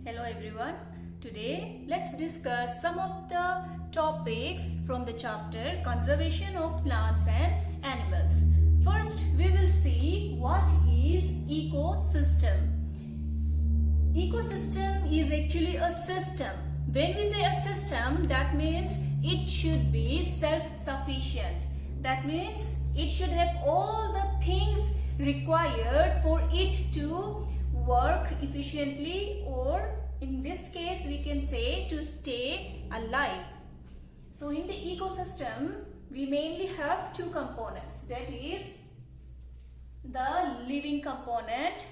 Hello everyone. Today let's discuss some of the topics from the chapter Conservation of Plants and Animals. First we will see what is ecosystem. Ecosystem is actually a system. When we say a system, that means it should be self-sufficient. That means it should have all the things required for it to work efficiently, or in this case we can say to stay alive. So in the ecosystem we mainly have two components, that is the living component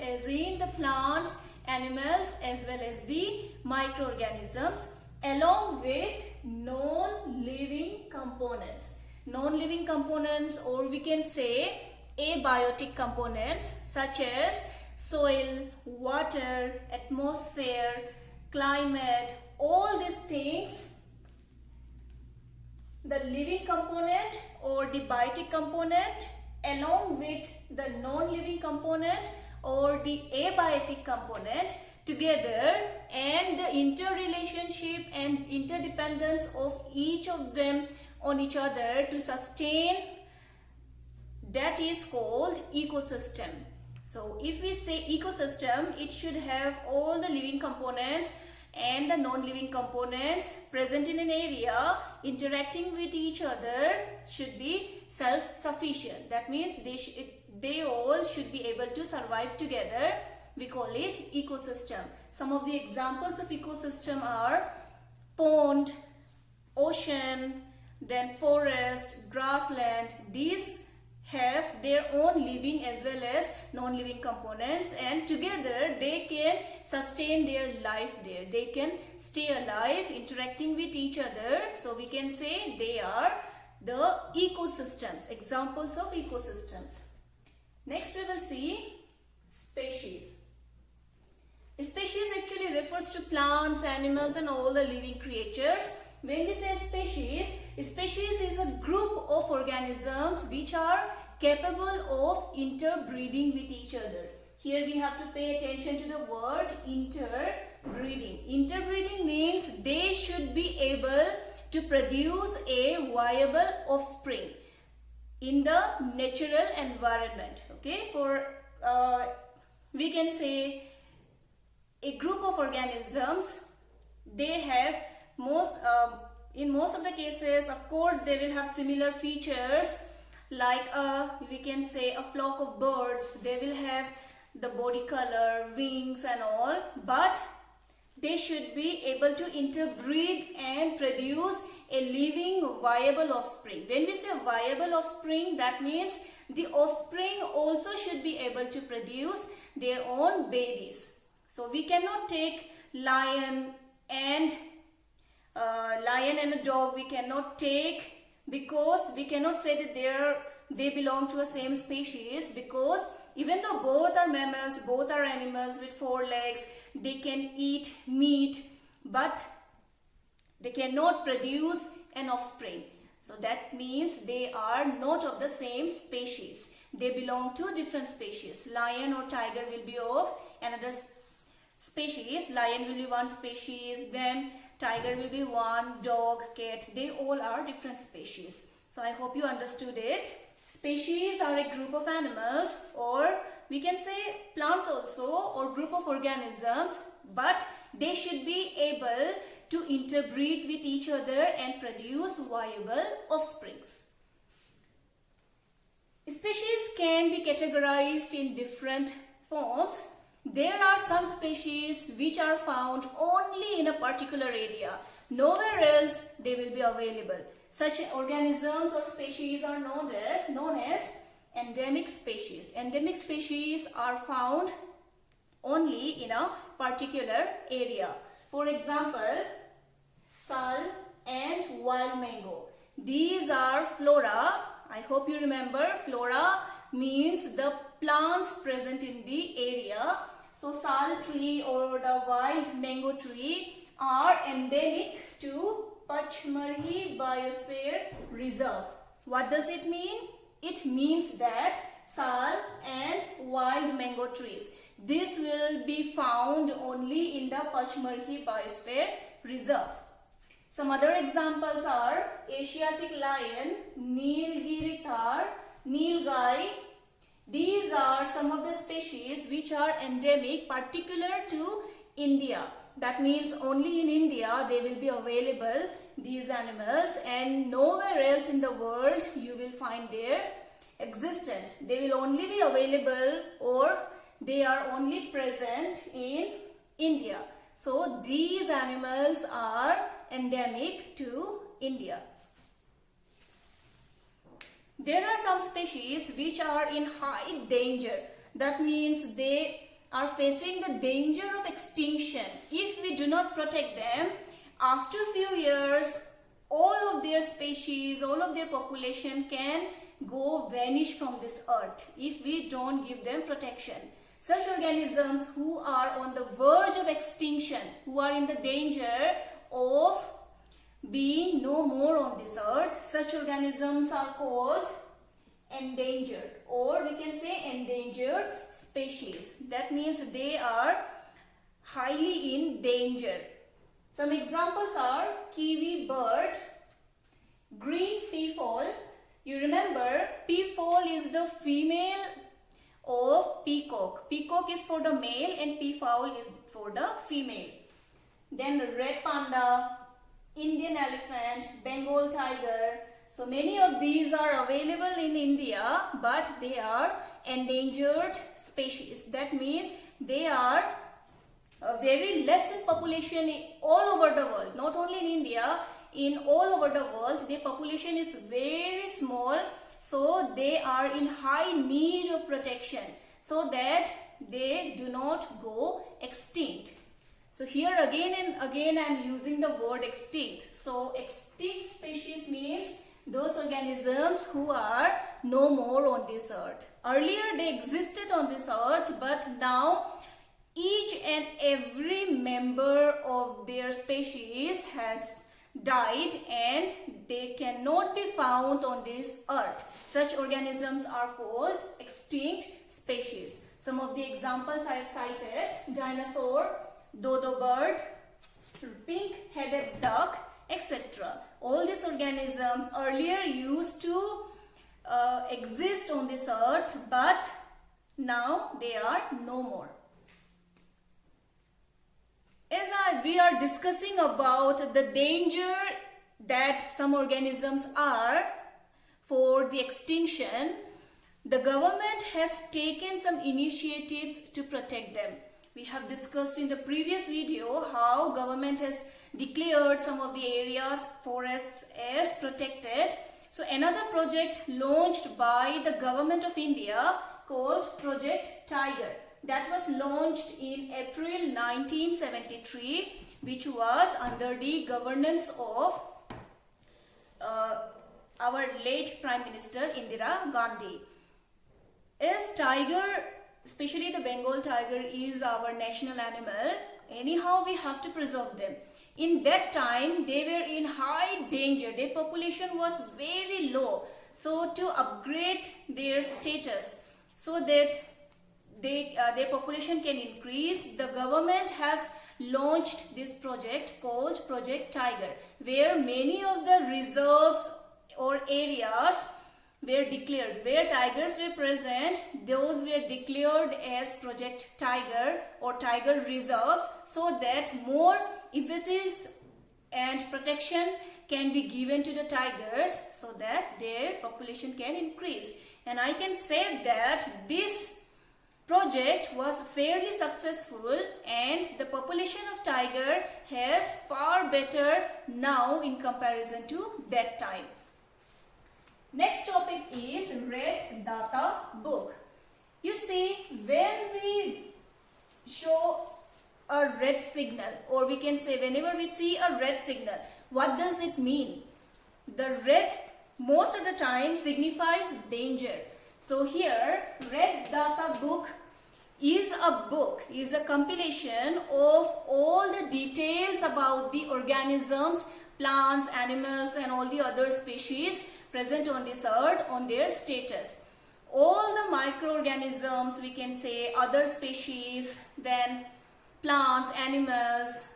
as in the plants, animals as well as the microorganisms, along with non-living components. Non-living components, or we can say abiotic components, such as soil, water, atmosphere, climate, all these things. The living component or the biotic component along with the non-living component or the abiotic component together, and the interrelationship and interdependence of each of them on each other to sustain, that is called ecosystem. So if we say ecosystem, it should have all the living components and the non-living components present in an area interacting with each other, should be self-sufficient. That means they all should be able to survive together. We call it ecosystem. Some of the examples of ecosystem are pond, ocean, then forest, grassland. These have their own living as well as non-living components, and together they can sustain their life there. They can stay alive interacting with each other. So we can say they are the ecosystems, examples of ecosystems. Next we will see species. Species actually refers to plants, animals and all the living creatures. When we say species is a group of organisms which are capable of interbreeding with each other. Here we have to pay attention to the word interbreeding. Interbreeding means they should be able to produce a viable offspring in the natural environment. Okay, for we can say a group of organisms, they have in most of the cases, of course, they will have similar features, like we can say a flock of birds. They will have the body color, wings and all, but they should be able to interbreed and produce a living viable offspring. When we say viable offspring, that means the offspring also should be able to produce their own babies. So we cannot take lion and a dog, we cannot take, because we cannot say that they belong to a same species, because even though both are mammals, both are animals with 4 legs, they can eat meat, but they cannot produce an offspring. So that means they are not of the same species. They belong to different species. Lion or tiger will be of another species. Lion will be one species, then tiger will be one, dog, cat, they all are different species. So I hope you understood it. Species are a group of animals, or we can say plants also, or group of organisms, but they should be able to interbreed with each other and produce viable offsprings. Species can be categorized in different forms. There are some species which are found only in a particular area. Nowhere else they will be available. Such organisms or species are known as endemic species. Endemic species are found only in a particular area. For example, sal and wild mango. These are flora. I hope you remember, flora means the plants present in the area. So sal tree or the wild mango tree are endemic to Pachmarhi Biosphere Reserve. What does it mean? It means that sal and wild mango trees, this will be found only in the Pachmarhi Biosphere Reserve. Some other examples are Asiatic lion, Nilgiri thar, Nilgai. These are some of the species which are endemic particular to India. That means only in India they will be available, these animals, and nowhere else in the world you will find their existence. They will only be available, or they are only present in India. So these animals are endemic to India. There are some species which are in high danger. That means they are facing the danger of extinction. If we do not protect them, after few years, all of their species, all of their population can go vanish from this earth if we don't give them protection. Such organisms who are on the verge of extinction, who are in the danger of being no more on this earth, such organisms are called endangered, or we can say endangered species. That means they are highly in danger. Some examples are kiwi bird, green peafowl. You remember, peafowl is the female of peacock. Peacock is for the male and peafowl is for the female. Then red panda, Indian elephant, Bengal tiger. So many of these are available in India, but they are endangered species. That means they are very less in population all over the world. Not only in India, in all over the world, their population is very small. So they are in high need of protection so that they do not go extinct. So here again and again I am using the word extinct. So extinct species means those organisms who are no more on this earth. Earlier they existed on this earth, but now each and every member of their species has died and they cannot be found on this earth. Such organisms are called extinct species. Some of the examples I have cited: dinosaur, dodo bird, pink-headed duck, etc. All these organisms earlier used to exist on this earth, but now they are no more. As we are discussing about the danger that some organisms are for the extinction, the government has taken some initiatives to protect them. We have discussed in the previous video how government has declared some of the areas, forests as protected. So another project launched by the government of India called Project Tiger, that was launched in April 1973, which was under the governance of our late Prime Minister Indira Gandhi. As tiger, especially the Bengal tiger, is our national animal, anyhow we have to preserve them. In that time they were in high danger, their population was very low. So to upgrade their status so that their population can increase, the government has launched this project called Project Tiger, where many of the reserves or areas were declared, where tigers were present, those were declared as Project Tiger or Tiger Reserves, so that more emphasis and protection can be given to the tigers so that their population can increase. And I can say that this project was fairly successful and the population of tiger has far better now in comparison to that time. Next topic is Red Data book. You see, when we show a red signal, or we can say whenever we see a red signal, what does it mean? The red most of the time signifies danger. So here Red Data book is a compilation of all the details about the organisms, plants, animals and all the other species present on this earth, on their status. all the microorganisms, we can say other species, then plants, animals,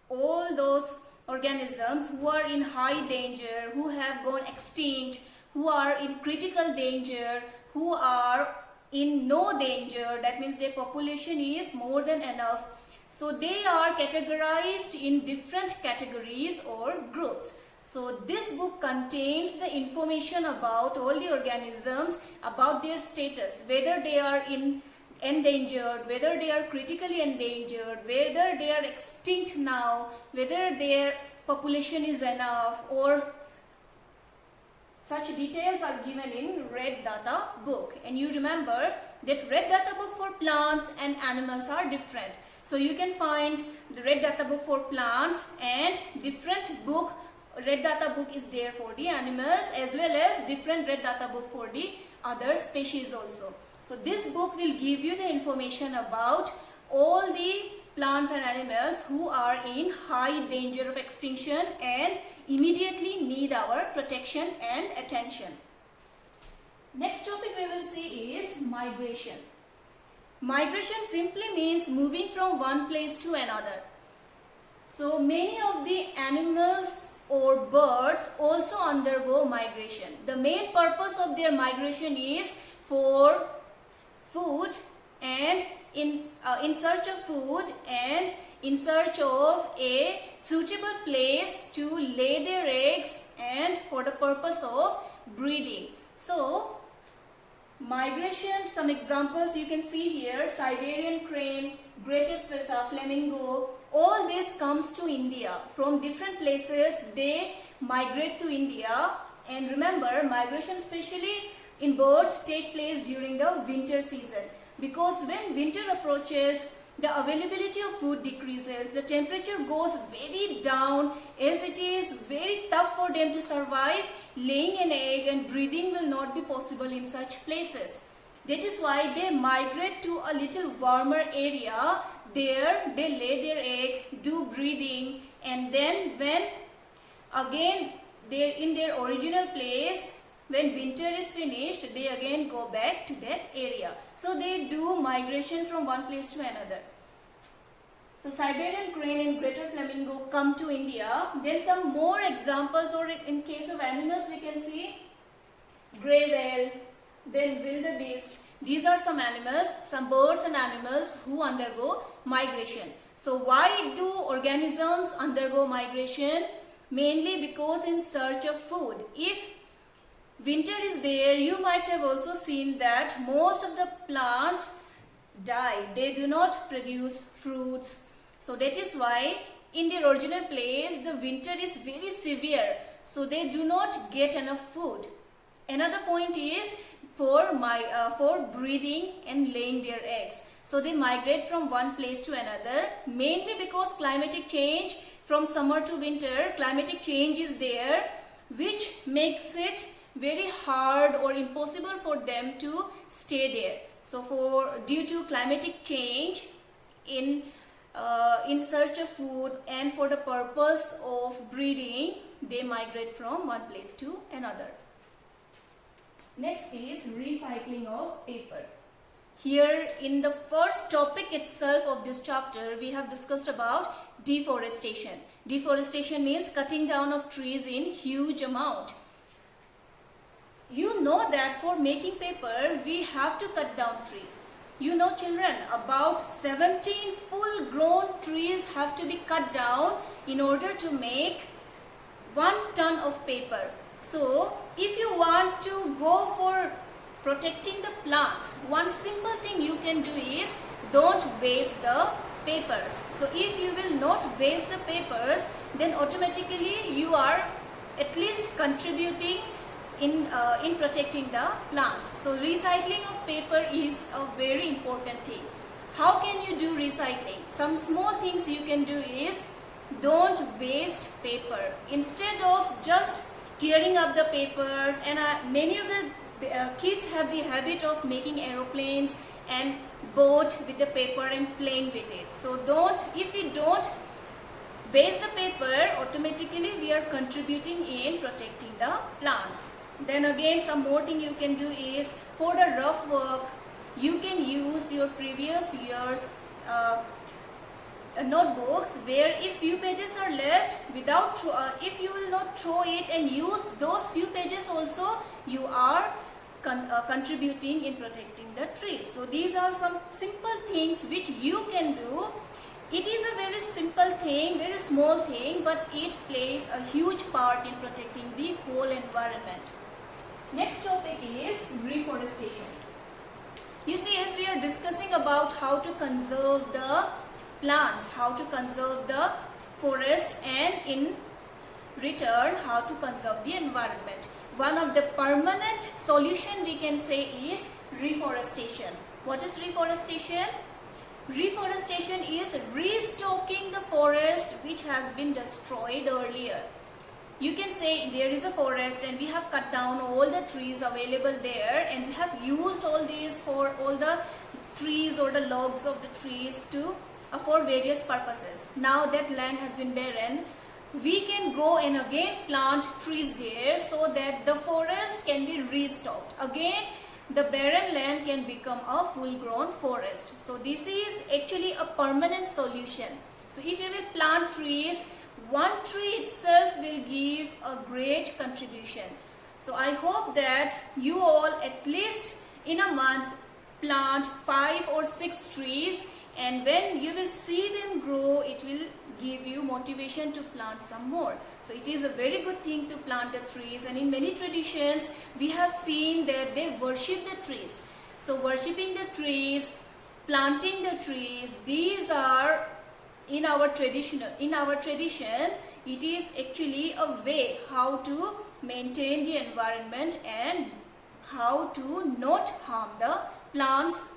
all those organisms who are in high danger, who have gone extinct, who are in critical danger, who are in no danger, that means their population is more than enough. So they are categorized in different categories or groups. So this book contains the information about all the organisms, about their status, whether they are endangered, whether they are critically endangered, whether they are extinct now, whether their population is enough, or such details are given in Red Data book. And you remember that Red Data book for plants and animals are different. So you can find the Red Data book for plants and different book, Red Data book is there for the animals, as well as different Red Data book for the other species also. So this book will give you the information about all the plants and animals who are in high danger of extinction and immediately need our protection and attention. Next topic we will see is migration. Migration simply means moving from one place to another. So many of the animals or birds also undergo migration. The main purpose of their migration is for food and in search of food and in search of a suitable place to lay their eggs and for the purpose of breeding. So migration, some examples you can see here: Siberian crane, greater flamingo, all this comes to India. From different places they migrate to India. And remember, migration especially in birds take place during the winter season, because when winter approaches, the availability of food decreases, the temperature goes very down, as it is very tough for them to survive laying an egg, and breeding will not be possible in such places. That is why they migrate to a little warmer area. There they lay their egg, do breeding, and then when again they're in their original place, when winter is finished, they again go back to that area. So they do migration from one place to another. So Siberian crane and greater flamingo come to India. Then some more examples, or in case of animals we can see grey whale, then wildebeest. These are some animals, some birds and animals who undergo migration. So why do organisms undergo migration? Mainly because in search of food. If winter is there, you might have also seen that most of the plants die. They do not produce fruits. So that is why in their original place the winter is very severe. So they do not get enough food. Another point is for breeding and laying their eggs. So they migrate from one place to another, mainly because climatic change, from summer to winter, climatic change is there, which makes it very hard or impossible for them to stay there. So due to climatic change, in search of food and for the purpose of breeding, they migrate from one place to another. Next is recycling of paper. Here in the first topic itself of this chapter, we have discussed about deforestation. Deforestation means cutting down of trees in huge amount. You know that for making paper, we have to cut down trees. You know, children, about 17 full grown trees have to be cut down in order to make 1 ton of paper. So if you want to go for protecting the plants, one simple thing you can do is don't waste the papers. So if you will not waste the papers, then automatically you are at least contributing in protecting the plants. So recycling of paper is a very important thing. How can you do recycling? Some small things you can do is don't waste paper. Instead of just tearing up the papers, and many of the kids have the habit of making aeroplanes and boat with the paper and playing with it. So if we don't waste the paper, automatically we are contributing in protecting the plants. Then again, some more thing you can do is, for the rough work, you can use your previous year's notebooks, where if few pages are left without if you will not throw it and use those few pages also, you are contributing in protecting the trees. So these are some simple things which you can do. It is a very simple thing, very small thing, but it plays a huge part in protecting the whole environment. Next topic is reforestation. You see, as we are discussing about how to conserve the plants, how to conserve the forest, and in return how to conserve the environment. One of the permanent solution we can say is reforestation. What is reforestation? Reforestation is restocking the forest which has been destroyed earlier. You can say there is a forest and we have cut down all the trees available there, and we have used all these for all the trees or the logs of the trees to for various purposes. Now that land has been barren, we can go and again plant trees there so that the forest can be restocked. Again, the barren land can become a full-grown forest. So this is actually a permanent solution. So if you will plant trees, one tree itself will give a great contribution. So I hope that you all at least in a month plant 5 or 6 trees, and when you will see them grow, it will give you motivation to plant some more. So it is a very good thing to plant the trees, and in many traditions we have seen that they worship the trees. So worshipping the trees, planting the trees, these are in our tradition, it is actually a way how to maintain the environment and how to not harm the plants.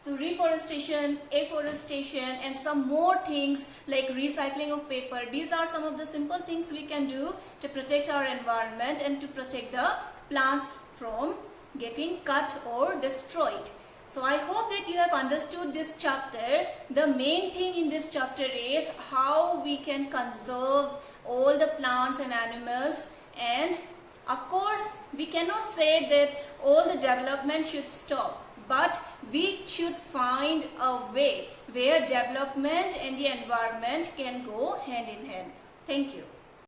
So reforestation, afforestation, and some more things like recycling of paper. These are some of the simple things we can do to protect our environment and to protect the plants from getting cut or destroyed. So I hope that you have understood this chapter. The main thing in this chapter is how we can conserve all the plants and animals, and of course we cannot say that all the development should stop, but we should find a way where development and the environment can go hand in hand. Thank you.